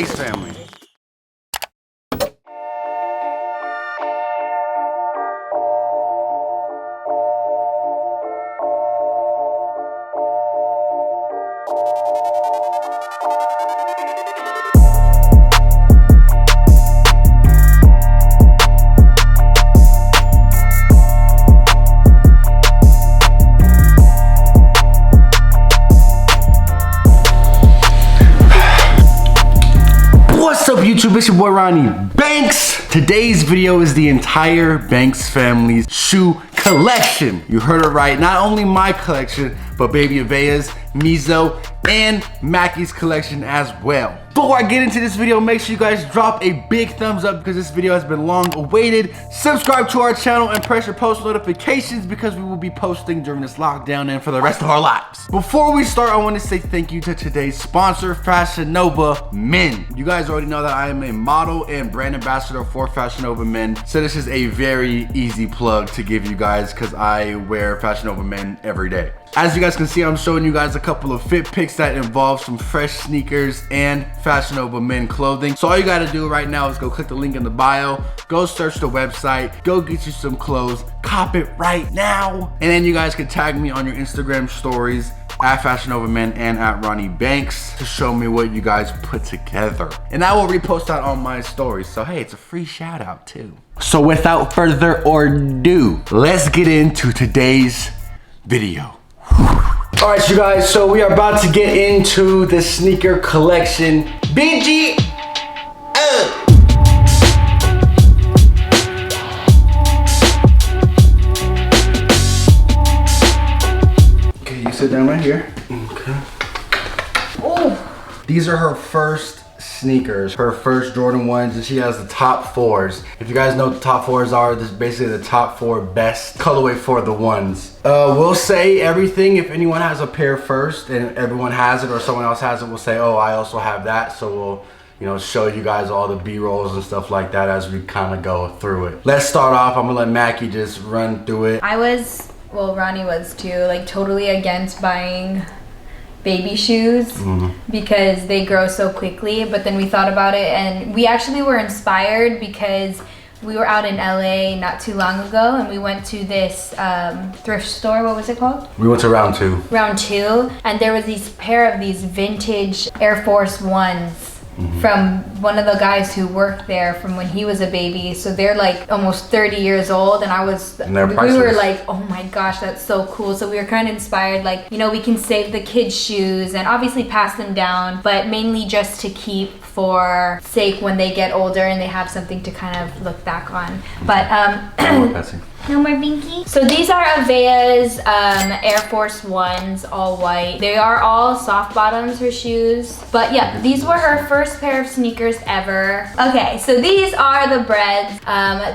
Banks family. What's up YouTube, it's your boy Ronnie Banks. Today's video is the entire Banks family's shoe collection. You heard it right, not only my collection, but baby Avayah's, Mizo, and Mackey's collection as well. Before I get into this video, make sure you guys drop a big thumbs up because this video has been long awaited. Subscribe to our channel and press your post notifications because we will be posting during this lockdown and for the rest of our lives. Before we start, I want to say thank you to today's sponsor, Fashion Nova Men. You guys already know that I am a model and brand ambassador for Fashion Nova Men, so this is a very easy plug to give you guys because I wear Fashion Nova Men every day. As you guys can see, I'm showing you guys a couple of fit pics that involve some fresh sneakers and Fashion Nova Men clothing. So all you gotta do right now is go click the link in the bio, go search the website, go get you some clothes, cop it right now. And then you guys can tag me on your Instagram stories at Fashion Nova Men and at Ronnie Banks to show me what you guys put together. And I will repost that on my stories. So hey, it's a free shout out too. So without further ado, let's get into today's video. All right, you guys, so we are about to get into the sneaker collection. BG, Okay, you sit down right here. Okay. Oh, these are her first sneakers, her first Jordan 1s, and she has the top 4s. If you guys know what the top 4s are, this is basically the top 4 best colorway for the ones. We'll say everything if anyone has a pair first and everyone has it or someone else has it, we'll say, oh, I also have that. So we'll, you know, show you guys all the B-rolls and stuff like that as we kind of go through it. Let's start off. I'm gonna let Mackey just run through it. Ronnie was too, like totally against buying baby shoes because they grow so quickly, but then we thought about it and we actually were inspired because we were out in LA not too long ago and we went to this thrift store. What was it called? We went to Round 2. Round 2, and there was these pair of these vintage Air Force Ones from one of the guys who worked there from when he was a baby. So they're like almost 30 years old, and we were like, oh my gosh, that's so cool. So we were kind of inspired, like, you know, we can save the kids' shoes and obviously pass them down, but mainly just to keep for sake when they get older and they have something to kind of look back on. But no more binky. So these are Avayah's Air Force Ones, all white. They are all soft bottoms, her shoes. But yeah, these were her first pair of sneakers ever. Okay, so these are the breads.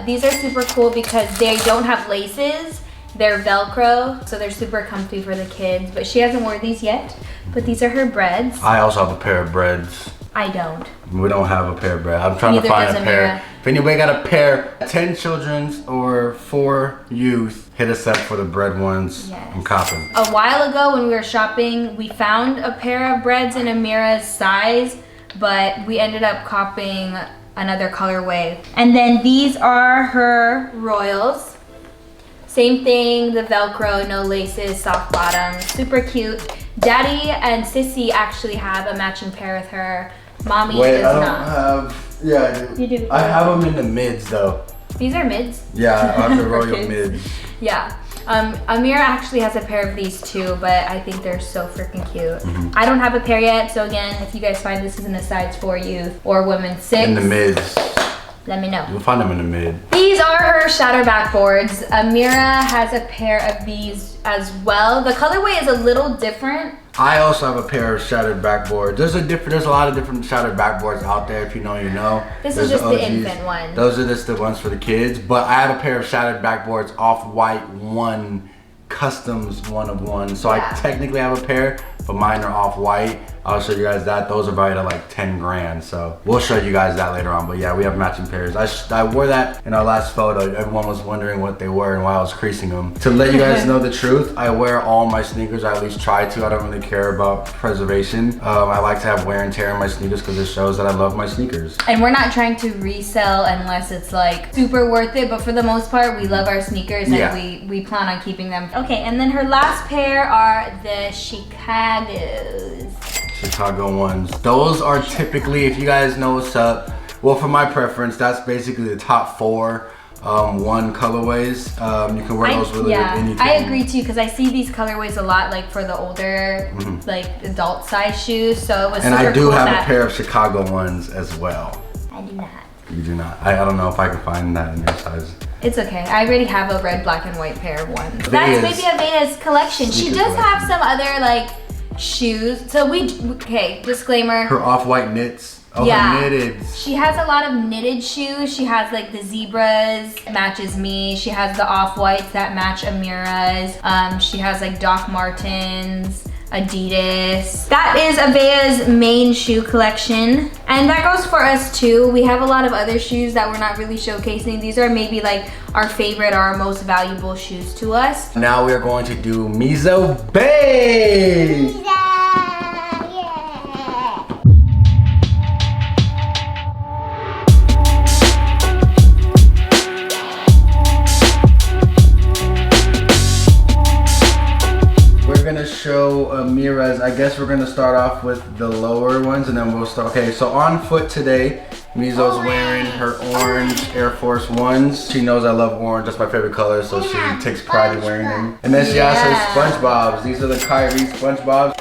These are super cool because they don't have laces. They're Velcro, so they're super comfy for the kids. But she hasn't worn these yet, but these are her breads. I also have a pair of breads. I don't. We don't have a pair of bread. I'm trying to find a pair. If anybody got a pair, 10 children's or 4 youth, hit us up for the bread ones. Yes. I'm copping. A while ago when we were shopping, we found a pair of breads in Ameera's size, but we ended up copping another colorway. And then these are her Royals. Same thing, the Velcro, no laces, soft bottoms, super cute. Daddy and Sissy actually have a matching pair with her. Mommy does not. Yeah, I do. You do? I have them in the mids though. These are mids? Yeah, I have the Royal mids. Yeah. Ameera actually has a pair of these too, but I think they're so freaking cute. I don't have a pair yet, so again, if you guys find this is in a size 4 youth or women 6. In the mids. Let me know. You'll find them in the mid. These are her shatter backboards. Ameera has a pair of these as well. The colorway is a little different. I also have a pair of shattered backboards. There's a lot of different shattered backboards out there. If you know, you know. This is just the infant one. Those are just the ones for the kids. But I have a pair of shattered backboards, off-white 1 customs one of one. So Yeah. I technically have a pair, but mine are off-white. I'll show you guys that. Those are valued at like 10 grand. So we'll show you guys that later on. But yeah, we have matching pairs. I wore that in our last photo. Everyone was wondering what they were and why I was creasing them. To let you guys know the truth, I wear all my sneakers. I at least try to. I don't really care about preservation. I like to have wear and tear in my sneakers because it shows that I love my sneakers. And we're not trying to resell unless it's like super worth it. But for the most part, we love our sneakers and we plan on keeping them. Okay, and then her last pair are the Chicago's. Chicago ones. Those are typically, if you guys know what's up, well, for my preference, that's basically the top 4 one colorways. You can wear those really with anything. I agree too, because I see these colorways a lot, like for the older, like adult size shoes. So it was. And I do have a pair of Chicago ones as well. I do not. You do not. I don't know if I can find that in your size. It's okay. I already have a red, black, and white pair of ones. That's maybe Avayah's collection. She does have some other like shoes. So okay, disclaimer. Her off-white knits. Oh, yeah. her knitted. She has a lot of knitted shoes. She has like the zebras, matches me. She has the off-whites that match Ameera's. She has like Doc Martens, Adidas. That is Avayah's main shoe collection. And that goes for us too. We have a lot of other shoes that we're not really showcasing. These are maybe like our favorite or our most valuable shoes to us. Now we are going to do Mizo Bang! Show Ameera's. I guess we're gonna start off with the lower ones and then we'll start. Okay, so on foot today, Mizo's wearing her orange Air Force Ones. She knows I love orange, that's my favorite color, so she takes pride in wearing them. And then she has her SpongeBobs. These are the Kyrie SpongeBobs.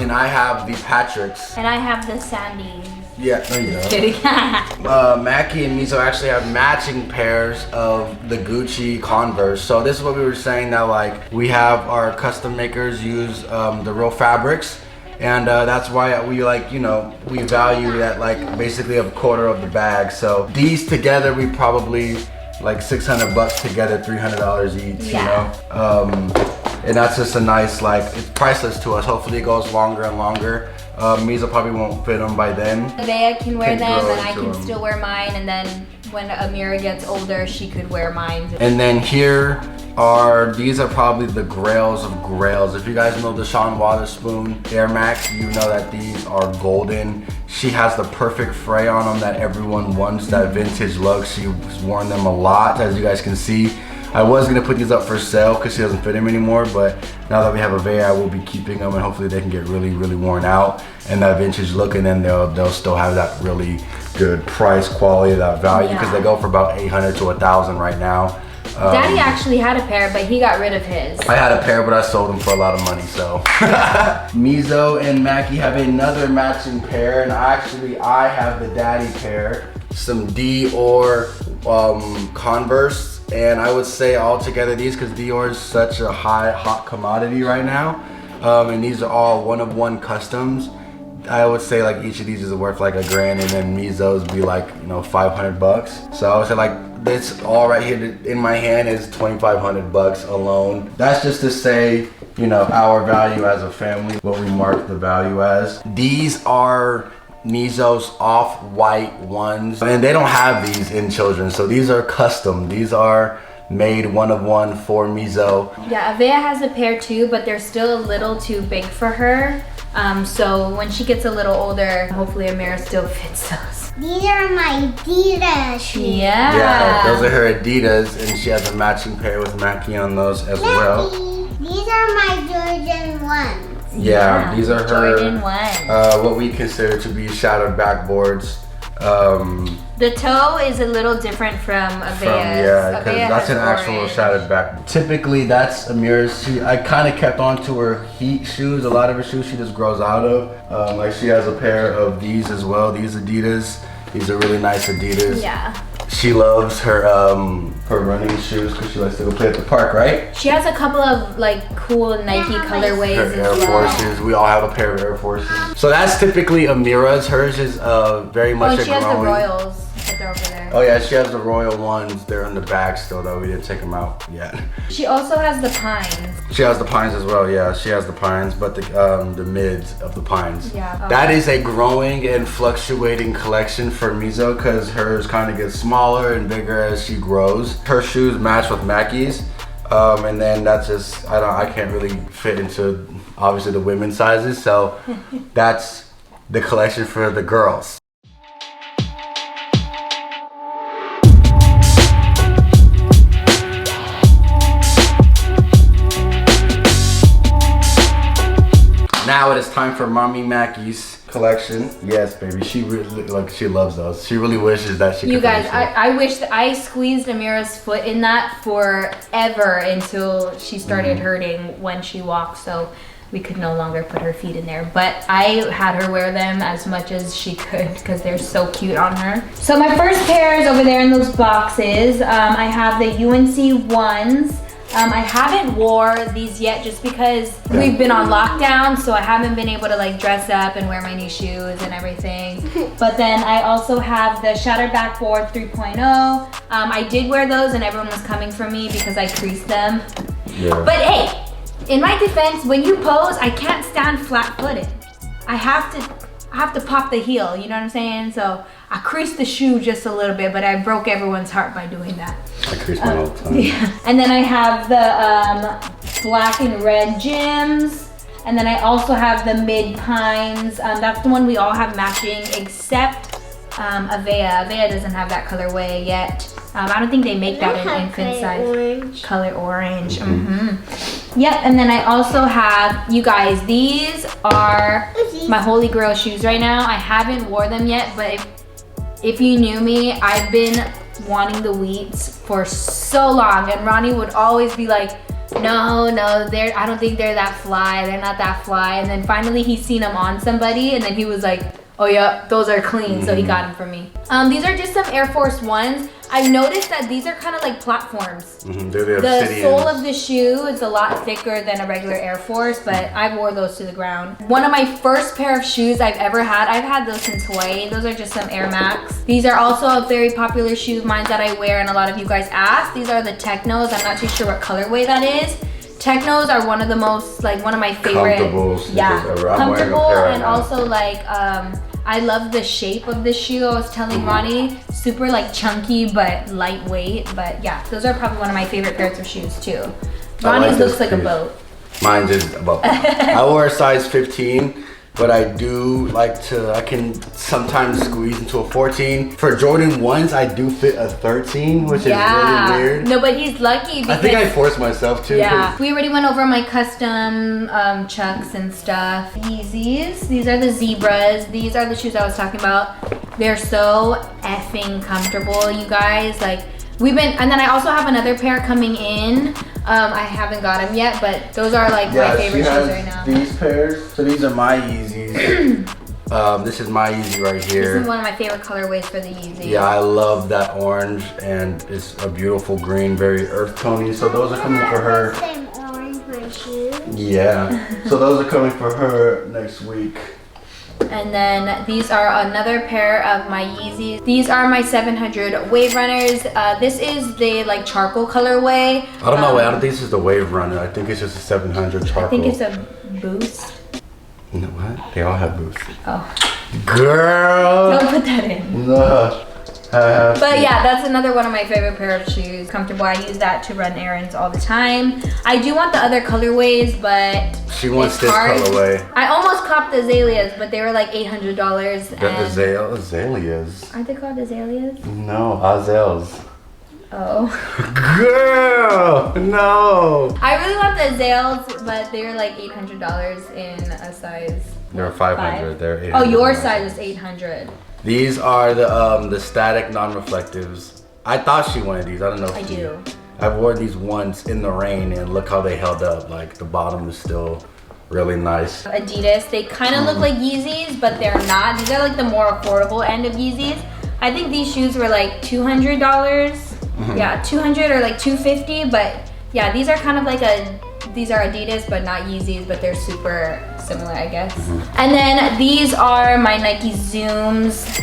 And I have the Patrick's. And I have the Sandy's. Yeah, there you go. Just kidding. Mackey and Mizo actually have matching pairs of the Gucci Converse. So this is what we were saying, that like we have our custom makers use the real fabrics, and that's why we like, you know, we value that like basically a quarter of the bag. So these together we probably like 600 bucks together, $300 each, you know. And that's just a nice, like, it's priceless to us. Hopefully it goes longer and longer. Mizo probably won't fit them by then. Avayah can wear them and I can still wear mine, and then when Ameera gets older, she could wear mine. And then here these are probably the grails of grails. If you guys know the Sean Wotherspoon Air Max, you know that these are golden. She has the perfect fray on them that everyone wants, that vintage look. She's worn them a lot, as you guys can see. I was gonna put these up for sale because she doesn't fit them anymore, but now that we have Avayah, I will be keeping them, and hopefully they can get really, really worn out and that vintage look, and then they'll still have that really good price quality, that value, because they go for about 800 to 1,000 right now. Daddy actually had a pair, but he got rid of his. I had a pair, but I sold them for a lot of money, so. Mizo and Mackey have another matching pair, and actually I have the daddy pair, some Dior Converse. And I would say all together these, because Dior is such a hot commodity right now, and these are all one-of-one customs. I would say like each of these is worth like $1 grand, and then Mizo's be like, you know, 500 bucks. So I would say like this all right here in my hand is 2,500 bucks alone. That's just to say, you know, our value as a family, what we mark the value as. These are Mizo's off-white ones, and they don't have these in children, so these are custom. These are made one-of-one for Mizo. Yeah, Avayah has a pair too, but they're still a little too big for her. So when she gets a little older, hopefully Ameera still fits those. These are my Adidas shoes. Yeah, those are her Adidas, and she has a matching pair with Mackey on those as well. These are my Jordan 1s. Yeah, these are her Jordan 1s. what we consider to be shadowed backboards. The toe is a little different from Avayah's. Because that's an actual shadowed back. Typically, that's Ameera's. I kind of kept on to her heat shoes. A lot of her shoes she just grows out of. Like she has a pair of these as well. These Adidas. These are really nice Adidas. Yeah. She loves her running shoes because she likes to go play at the park, right? She has a couple of like cool Nike colorways her Air Forces. We all have a pair of Air Forces. So that's typically Ameera's. Hers is very much a she has the growing. Royals. They're over there. Oh yeah, she has the royal ones. They're in the bag still though. We didn't take them out yet. She also has the pines. She has the pines as well. Yeah, she has the pines, but the mids of the pines. Yeah. That is a growing and fluctuating collection for Mizo because hers kind of gets smaller and bigger as she grows. Her shoes match with Mackey's. And then that's just, I can't really fit into obviously the women's sizes. So that's the collection for the girls. Now it is time for Mommy Mackey's collection. Yes, baby, she really, she loves those. She really wishes that she could. You guys, I wish that I squeezed Ameera's foot in that forever until she started hurting when she walked, so we could no longer put her feet in there. But I had her wear them as much as she could because they're so cute on her. So my first pair is over there in those boxes. I have the UNC ones. I haven't wore these yet just because we've been on lockdown, so I haven't been able to like dress up and wear my new shoes and everything. But then I also have the Shattered Backboard 3.0. I did wear those and everyone was coming for me because I creased them. Yeah. But hey, in my defense, when you pose, I can't stand flat-footed. I have to pop the heel, you know what I'm saying? So I creased the shoe just a little bit, but I broke everyone's heart by doing that. I crease mine all the time. Yeah. And then I have the black and red Gyms. And then I also have the mid pines. That's the one we all have matching except Avayah. Avayah doesn't have that colorway yet. I don't think they make that in infant size. Orange. Color orange. Yep, and then I also have, you guys, these are my holy grail shoes right now. I haven't wore them yet, but if you knew me, I've been wanting the Wheats for so long, and Ronnie would always be like, no, I don't think they're that fly. They're not that fly. And then finally he's seen them on somebody, and then he was like, oh yeah, those are clean, so he got them for me. These are just some Air Force Ones. I've noticed that these are kind of like platforms. They're the sole of the shoe is a lot thicker than a regular Air Force, but I wore those to the ground. One of my first pair of shoes I've ever had, I've had those since Hawaii. Those are just some Air Max. These are also a very popular shoe of mine that I wear, and a lot of you guys ask. These are the Technos. I'm not too sure what colorway that is. Technos are one of the most, like, one of my favorite. Comfortable. Yeah, comfortable, and also like, I love the shape of this shoe. I was telling Ronnie, super like chunky but lightweight. But yeah, those are probably one of my favorite pairs of shoes too. Ronnie's looks like a boat. Mine is a boat. I wore a size 15, but I do like to, I can sometimes squeeze into a 14. For Jordan 1s, I do fit a 13, which is really weird. No, but he's lucky because I think I forced myself to. Yeah, we already went over my custom chucks and stuff. Yeezys, these are the Zebras. These are the shoes I was talking about. They're so effing comfortable, you guys. Like, and then I also have another pair coming in. I haven't got them yet, but those are like my favorite shoes right now. These pairs, so these are my Yeezys. This is my Yeezy right here. This is one of my favorite colorways for the Yeezy. Yeah, I love that orange, and it's a beautiful green, very earth tony. So those are coming for her. Same orange my shoes. Yeah, so those are coming for her next week. And then these are another pair of my Yeezys. These are my 700 Wave Runners. This is the like charcoal colorway. I don't know, I don't think this is the Wave Runner. I think it's just a 700 charcoal. I think it's a Boost. You know what? They all have boosts. Oh. Girl! Don't put that in. No. But yeah, that's another one of my favorite pair of shoes. Comfortable. I use that to run errands all the time. I do want the other colorways, but she wants this colorway. I almost copped the azaleas, but they were like $800. The azaleas. Aren't they called azaleas? No, azales. Oh. Girl, no. I really want the azales, but they were like $800 in a size. They're 500. They're 800. Oh, your size is 800. These are the static non-reflectives. I thought she wanted these. I don't know if I do. I've worn these once in the rain, and look how they held up. Like the bottom is still really nice. Adidas. They kind of look like Yeezys, but they're not. These are like the more affordable end of Yeezys. I think these shoes were like $200. Yeah, 200 or like 250. But yeah, these are kind of like these are Adidas, but not Yeezys, but they're super similar, I guess. And then these are my Nike Zooms.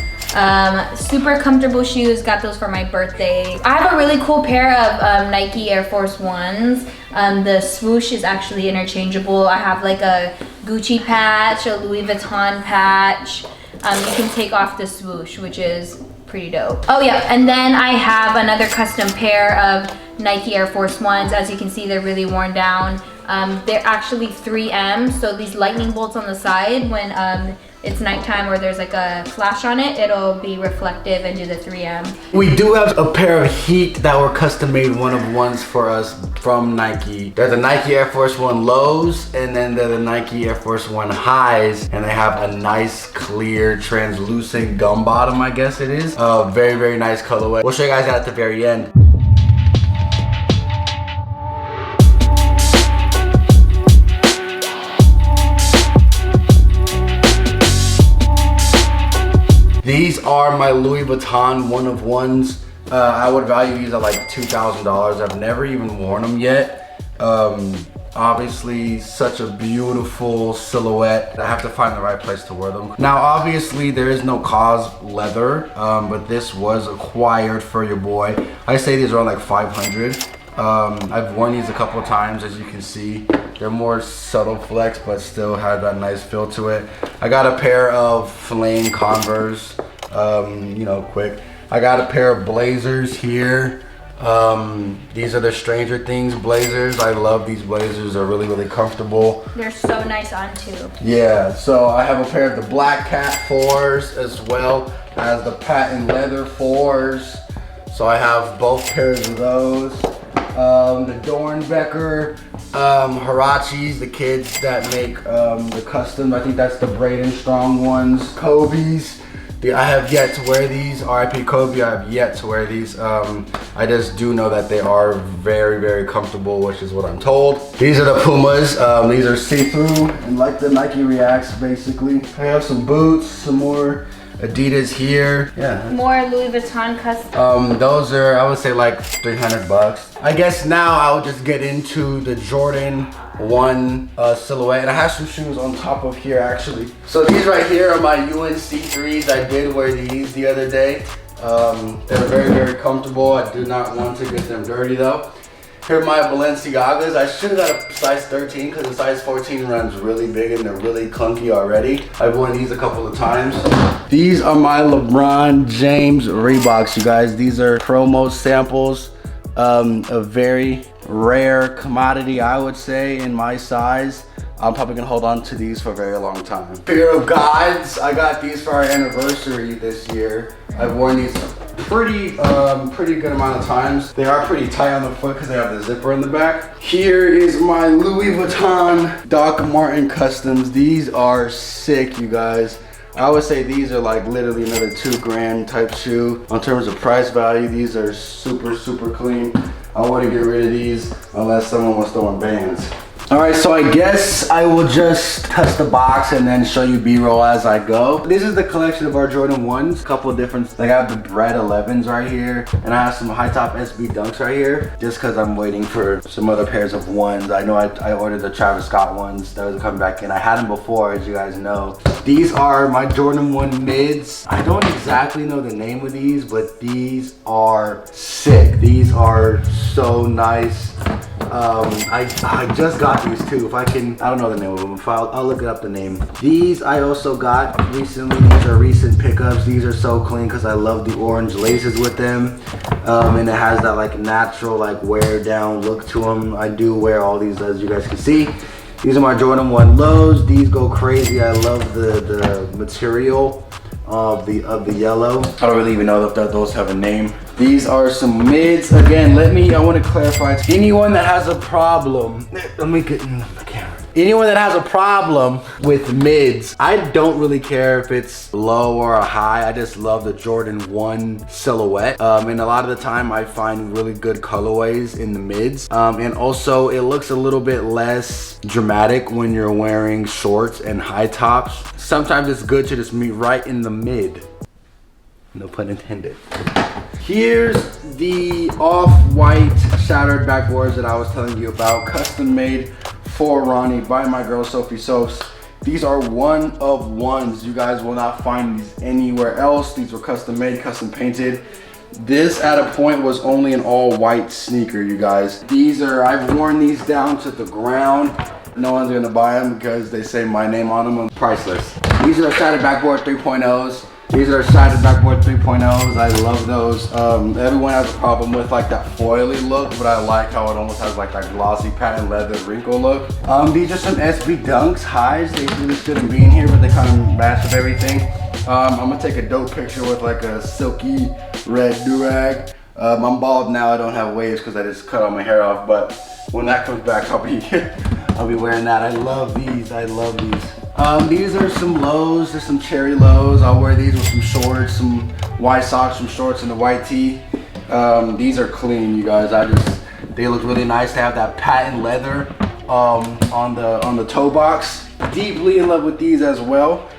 Super comfortable shoes, got those for my birthday. I have a really cool pair of Nike Air Force Ones. The swoosh is actually interchangeable. I have like a Gucci patch, a Louis Vuitton patch. You can take off the swoosh, which is pretty dope. Oh yeah, and then I have another custom pair of Nike Air Force Ones. As you can see, they're really worn down. They're actually 3M, so these lightning bolts on the side, when it's nighttime or there's like a flash on it, it'll be reflective and do the 3M. We do have a pair of Heat that were custom made one-of-ones for us from Nike. They're the Nike Air Force One lows, and then they're the Nike Air Force One highs, and they have a nice, clear, translucent gum bottom, I guess it is. Very, very nice colorway. We'll show you guys that at the very end. These are my Louis Vuitton one-of-ones. I would value these at like $2,000. I've never even worn them yet. Obviously, such a beautiful silhouette. I have to find the right place to wear them. Now, obviously, there is no cause leather, but this was acquired for your boy. I say these are around like 500. I've worn these a couple of times, as you can see. They're more subtle flex, but still have that nice feel to it. I got a pair of flame Converse, you know, quick. I got a pair of blazers here. These are the Stranger Things blazers. I love these blazers. They're really, really comfortable. They're so nice on too. Yeah, so I have a pair of the Black Cat 4s as well as the patent leather 4s. So I have both pairs of those. The Dornbecker Hirachis, the kids that make the custom. I think that's the Braden Strong ones. Kobe's. I have yet to wear these. RIP Kobe, I have yet to wear these. I just do know that they are very, very comfortable, which is what I'm told. These are the Pumas. These are see-through and like the Nike Reacts, basically. I have some boots, some more Adidas here. Yeah. More Louis Vuitton custom. Those are, I would say, like 300 bucks. I guess now I'll just get into the Jordan 1 silhouette. And I have some shoes on top of here, actually. So these right here are my UNC 3s. I did wear these the other day. They're very, very comfortable. I do not want to get them dirty, though. Here are my Balenciagas. I should have got a size 13 because the size 14 runs really big and they're really clunky already. I've worn these a couple of times. These are my LeBron James Reeboks, you guys. These are promo samples. A very rare commodity, I would say, in my size. I'm probably gonna hold on to these for a very long time. Fear of Gods. I got these for our anniversary this year. I've worn these pretty good amount of times. They are pretty tight on the foot because they have the zipper in the back. Here is my Louis Vuitton Doc Martin Customs. These are sick, you guys. I would say these are like literally another $2 type shoe. In terms of price value, these are super, super clean. I wouldn't get rid of these unless someone was throwing bands. All right, so I guess I will just test the box and then show you B-roll as I go. This is the collection of our Jordan 1s. A couple of different, like I have the Red 11s right here, and I have some high top SB Dunks right here, just because I'm waiting for some other pairs of 1s. I know I ordered the Travis Scott ones. Those are coming back in. I had them before, as you guys know. These are my Jordan 1 mids. I don't exactly know the name of these, but these are sick. These are so nice. I just got these too. If I can, I don't know the name of them. If I'll look it up the name. These I also got recently. These are recent pickups. These are so clean because I love the orange laces with them. And it has that like natural like wear down look to them. I do wear all these, as you guys can see. These are my Jordan 1 lows. These go crazy. I love the material of the yellow. I don't really even know if those have a name. These are some mids. Again, I want to clarify. Anyone that has a problem, let me get in the camera. Anyone that has a problem with mids, I don't really care if it's low or a high. I just love the Jordan 1 silhouette. And a lot of the time I find really good colorways in the mids. And also it looks a little bit less dramatic when you're wearing shorts and high tops. Sometimes it's good to just meet right in the mid. No pun intended. Here's the off-white shattered backboards that I was telling you about. Custom made for Ronnie by my girl Sophie Soaps. These are one of ones. You guys will not find these anywhere else. These were custom made, custom painted. This at a point was only an all white sneaker, you guys. I've worn these down to the ground. No one's gonna buy them because they say my name on them. Priceless. These are shattered backboard 3.0s. These are shattered backboard 3.0s. I love those. Everyone has a problem with like that foily look, but I like how it almost has like that glossy patent leather wrinkle look. These are some SB Dunks highs. They really shouldn't be in here, but they kind of match with everything. I'm gonna take a dope picture with like a silky red durag. I'm bald now. I don't have waves because I just cut all my hair off, but when that comes back, I'll be wearing that. I love these. I love these. These are some lows. There's some cherry lows. I'll wear these with some shorts, some white socks, some shorts, and a white tee. These are clean, you guys. They look really nice to have that patent leather on the toe box. Deeply in love with these as well.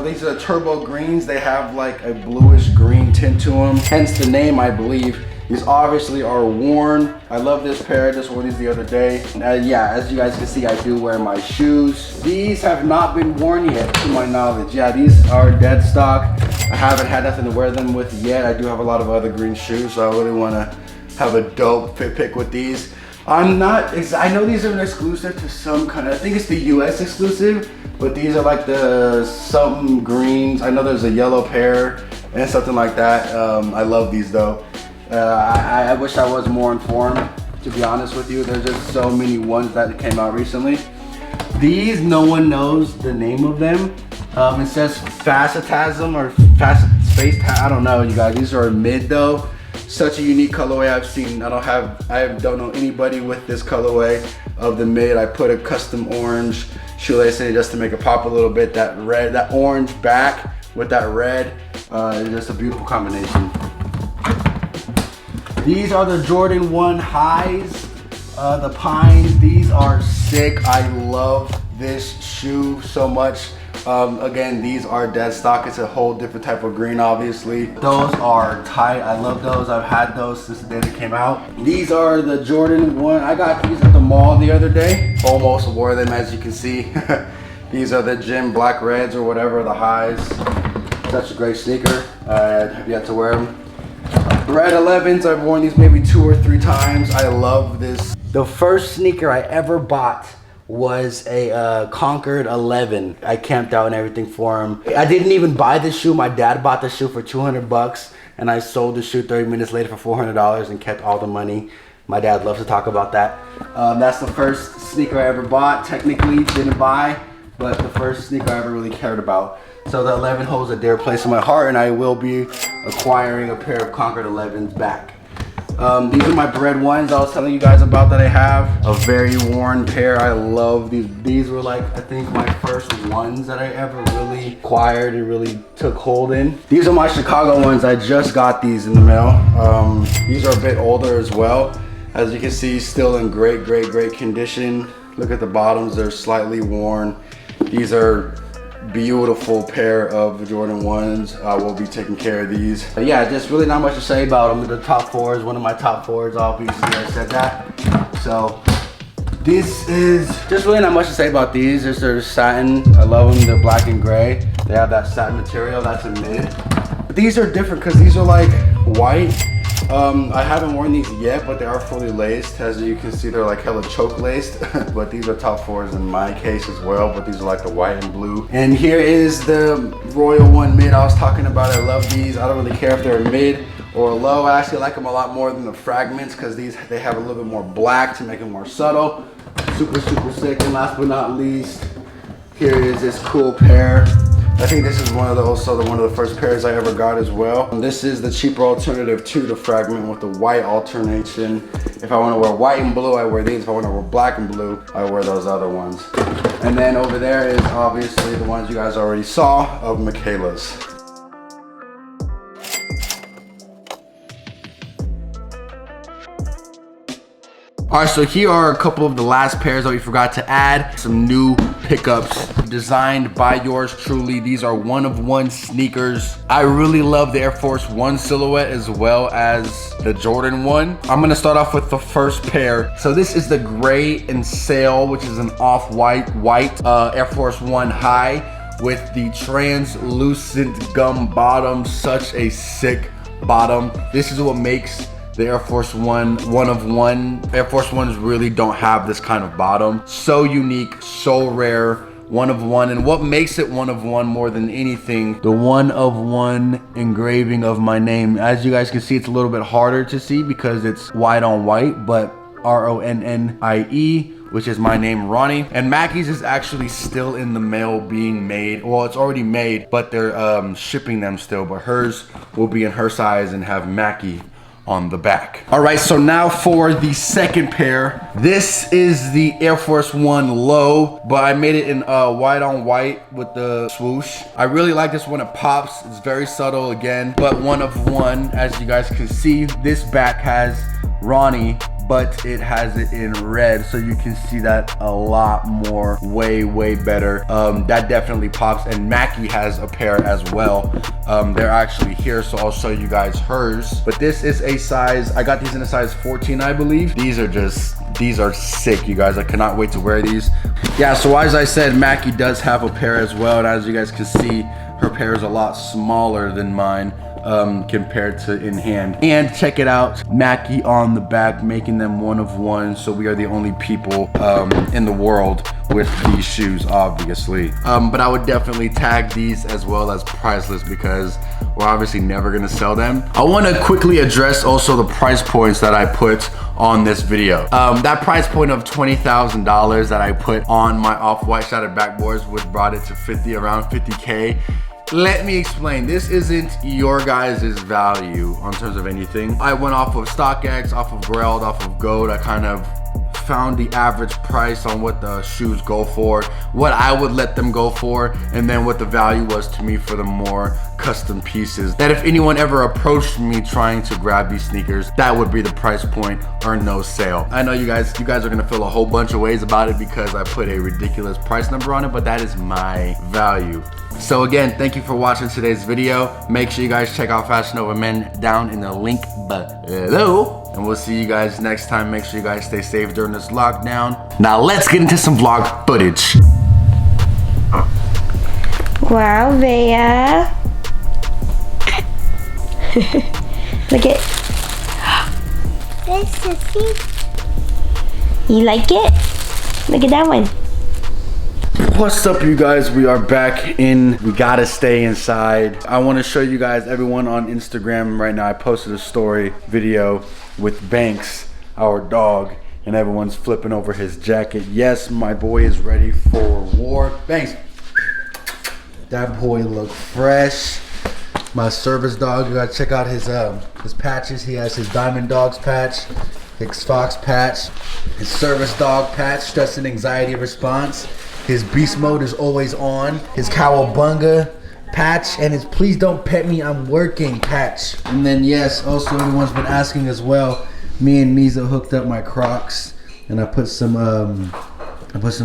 These are turbo greens. They have like a bluish green tint to them, hence the name, I believe. These obviously are worn. I love this pair. I just wore these the other day. Yeah, as you guys can see, I do wear my shoes. These have not been worn yet, to my knowledge. Yeah, these are dead stock. I haven't had nothing to wear them with yet. I do have a lot of other green shoes, so I really want to have a dope fit pick with these. I know these are an exclusive to some kind of, I think it's the US exclusive, but these are like the something greens. I know there's a yellow pair and something like that. I love these though. I wish I was more informed, to be honest with you. There's just so many ones that came out recently. These, no one knows the name of them. It says Facetasm or Space, I don't know, you guys. These are mid though. Such a unique colorway I've seen. I don't know anybody with this colorway of the mid. I put a custom orange shoelace in it just to make it pop a little bit. That red, that orange back with that red, is just a beautiful combination. These are the Jordan 1 highs, the Pines. These are sick. I love this shoe so much. Again, these are dead stock. It's a whole different type of green, obviously. Those are tight. I love those. I've had those since the day they came out. These are the Jordan 1. I got these at the mall the other day. Almost wore them, as you can see. These are the gym black reds or whatever, the highs. Such a great sneaker. I have yet to wear them. Red 11s, I've worn these maybe 2 or 3 times. I love this. The first sneaker I ever bought was a Concord 11. I camped out and everything for him. I didn't even buy this shoe. My dad bought the shoe for 200 bucks and I sold the shoe 30 minutes later for $400 and kept all the money. My dad loves to talk about that. That's the first sneaker I ever bought. Technically didn't buy, but the first sneaker I ever really cared about. So the 11 holds a dear place in my heart, and I will be acquiring a pair of Concord 11s back. These are my Bread 1s I was telling you guys about that I have. A very worn pair. I love these. These were like, I think my first ones that I ever really acquired and really took hold in. These are my Chicago ones. I just got these in the mail. These are a bit older as well. As you can see, still in great condition. Look at the bottoms, they're slightly worn. These are beautiful pair of Jordan 1s. I will be taking care of these. But yeah, just really not much to say about them. The top 4 is one of my top 4s, obviously. I said that. So this is just really not much to say about these. They're satin. I love them. They're black and gray. They have that satin material. That's a mid. But these are different because these are like white. I haven't worn these yet, but they are fully laced. As you can see, they're like hella choke laced. But these are top 4s in my case as well. But these are like the white and blue. And here is the Royal 1 mid I was talking about. I love these. I don't really care if they're a mid or a low. I actually like them a lot more than the fragments because they have a little bit more black to make them more subtle. Super sick. And last but not least, here is this cool pair. I think this is one of the first pairs I ever got as well. And this is the cheaper alternative to the fragment with the white alternation. If I want to wear white and blue, I wear these. If I want to wear black and blue, I wear those other ones. And then over there is obviously the ones you guys already saw of Michaela's. All right, so here are a couple of the last pairs that we forgot to add. Some new pickups designed by yours truly. These are one-of-one sneakers. I really love the Air Force One silhouette as well as the Jordan 1. I'm gonna start off with the first pair. So this is the gray and sail, which is an off-white Air Force One high with the translucent gum bottom. Such a sick bottom. This is what makes the Air Force One one-of-one. Air Force Ones really don't have this kind of bottom. So unique, so rare, one-of-one. And what makes it one-of-one more than anything, the one-of-one engraving of my name. As you guys can see, it's a little bit harder to see because it's white on white, but R-O-N-N-I-E, which is my name, Ronnie. And Mackey's is actually still in the mail being made. Well, it's already made, but they're shipping them still. But hers will be in her size and have Mackey on the back. All right, so now for the second pair. This is the Air Force One low, but I made it in white on white with the swoosh. I really like this one. It pops. It's very subtle again, but one-of-one. As you guys can see, this back has Ronnie, but it has it in red, so you can see that a lot more, way better. That definitely pops. And Mackey has a pair as well. They're actually here, so I'll show you guys hers. But this is a size, I got these in a size 14, I believe. These are sick, you guys. I cannot wait to wear these. Yeah, so as I said, Mackey does have a pair as well, and as you guys can see, her pair is a lot smaller than mine. Compared to in hand. And check it out, Mackey on the back, making them one-of-one. So we are the only people in the world with these shoes, obviously. But I would definitely tag these as well as priceless because we're obviously never gonna sell them. I wanna quickly address also the price points that I put on this video. That price point of $20,000 that I put on my off-white shaded backboards, which brought it to around 50K. Let me explain. This isn't your guys' value on terms of anything. I went off of StockX, off of Grailed, off of Goat. I kind of found the average price on what the shoes go for, what I would let them go for, and then what the value was to me for the more custom pieces. That if anyone ever approached me trying to grab these sneakers, that would be the price point or no sale. I know you guys are gonna feel a whole bunch of ways about it because I put a ridiculous price number on it, but that is my value. So again, thank you for watching today's video. Make sure you guys check out Fashion Over Men down in the link below. And we'll see you guys next time. Make sure you guys stay safe during this lockdown. Now let's get into some vlog footage. Wow, Avayah. Look at. This is it. You like it? Look at that one. What's up, you guys? We are back in. We gotta stay inside. I want to show you guys, everyone on Instagram right now. I posted a story video with Banks, our dog, and everyone's flipping over his jacket. Yes, my boy is ready for war. Banks, that boy look fresh. My service dog, you gotta check out his patches. He has his Diamond Dogs patch, his Fox patch, his service dog patch, stress and anxiety response. His beast mode is always on. His Cowabunga patch and his please don't pet me, I'm working patch. And then yes, also everyone's been asking as well. Me and Mizo hooked up my Crocs and I put some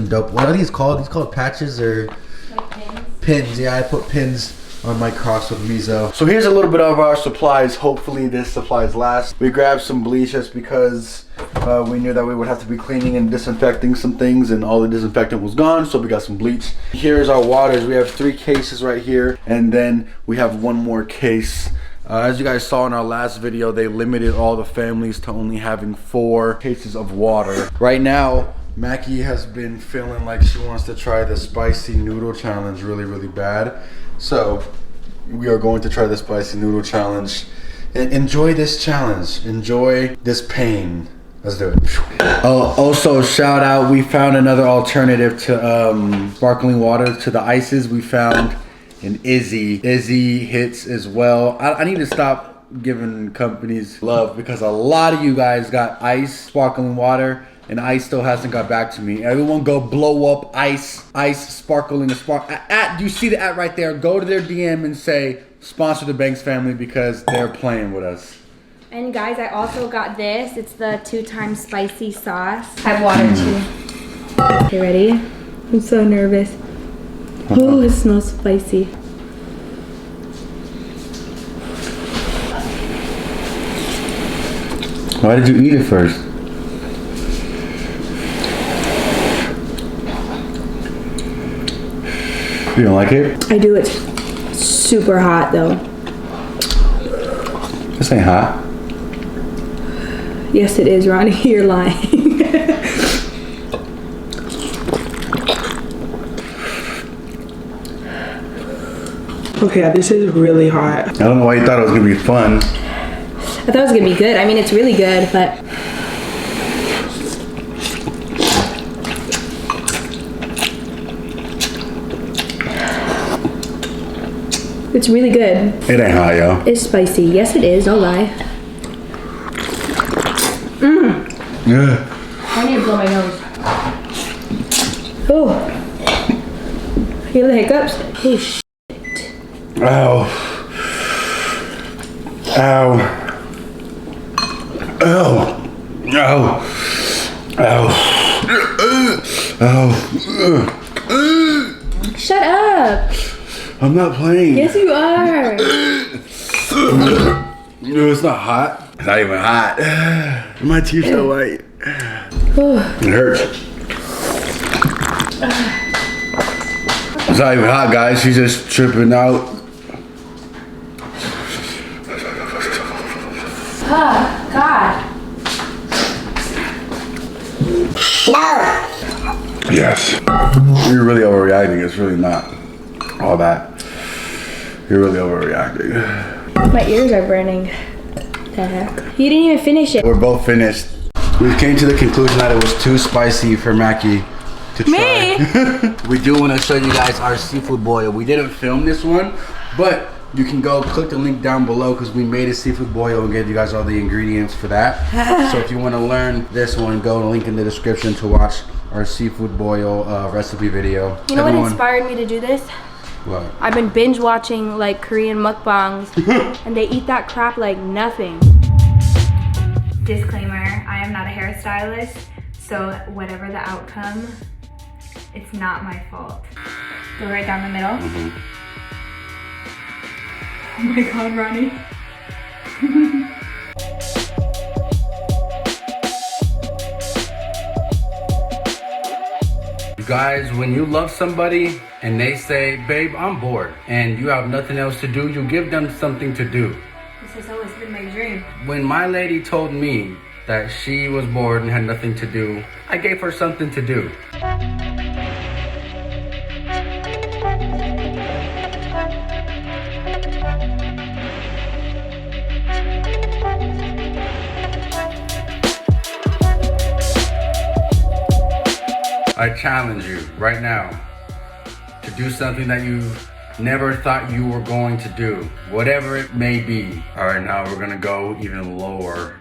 dope. What are these called? These called patches or Like pins? Pins? Yeah, I put pins on my Crocs with Mizo. So here's a little bit of our supplies. Hopefully this supplies last. We grabbed some bleach just because we knew that we would have to be cleaning and disinfecting some things and all the disinfectant was gone, so we got some bleach. Here's our waters. We have 3 cases right here and then we have 1 more case. As you guys saw in our last video, they limited all the families to only having 4 cases of water. Right now, Mackey has been feeling like she wants to try the spicy noodle challenge really bad. So we are going to try the spicy noodle challenge. Enjoy this challenge. Enjoy this pain. Let's do it. Oh, also shout out, we found another alternative to sparkling water, to the ices. We found an Izzy. Izzy hits as well. I need to stop giving companies love because a lot of you guys got ice sparkling water and Ice still hasn't got back to me. Everyone go blow up Ice sparkling spark. Do you see the at right there? Go to their DM and say sponsor the Banks family because they're playing with us. And guys, I also got this. It's the 2 times spicy sauce. I have water too. Okay, ready? I'm so nervous. Oh, it smells spicy. Why did you eat it first? You don't like it? I do. It's super hot though. This ain't hot. Yes, it is, Ronnie. You're lying. Okay, this is really hot. I don't know why you thought it was gonna be fun. I thought it was gonna be good. I mean, it's really good, but it's really good. It ain't hot, yo. It's spicy. Yes, it is. Don't lie. Yeah. I need to blow my nose. Oh. You hear the hiccups? Oh, shit. Ow. Ow. Ow. Ow. Ow. Ow. Shut up. I'm not playing. Yes, you are. No, it's not hot. It's not even hot. My teeth so white. It hurts. It's not even hot, guys. She's just tripping out. Oh, God. Yes. You're really overreacting. It's really not all that. You're really overreacting. My ears are burning. The heck? You didn't even finish it. We're both finished. We came to the conclusion that it was too spicy for Mackey to try. We do want to show you guys our seafood boil. We didn't film this one, but you can go click the link down below because we made a seafood boil and gave you guys all the ingredients for that. So if you want to learn this one, go to the link in the description to watch our seafood boil recipe video. You know what inspired me to do this? What? I've been binge watching like Korean mukbangs and they eat that crap like nothing. Disclaimer, I am not a hairstylist, so whatever the outcome, it's not my fault. Go right down the middle. Oh my God, Ronnie. You guys, when you love somebody and they say, babe, I'm bored, and you have nothing else to do, you give them something to do. This has always been my dream. When my lady told me that she was bored and had nothing to do, I gave her something to do. I challenge you right now to do something that you never thought you were going to do, whatever it may be. All right, now we're gonna go even lower.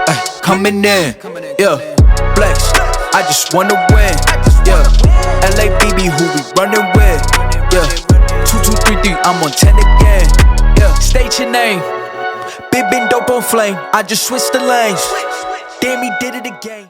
Ay, coming in, yeah, flex. I just wanna win, yeah. LABB, who we running with, yeah. 2233, I'm on 10 again, yeah. State your name, big been dope on flame. I just switched the lanes. Damn, he did it again.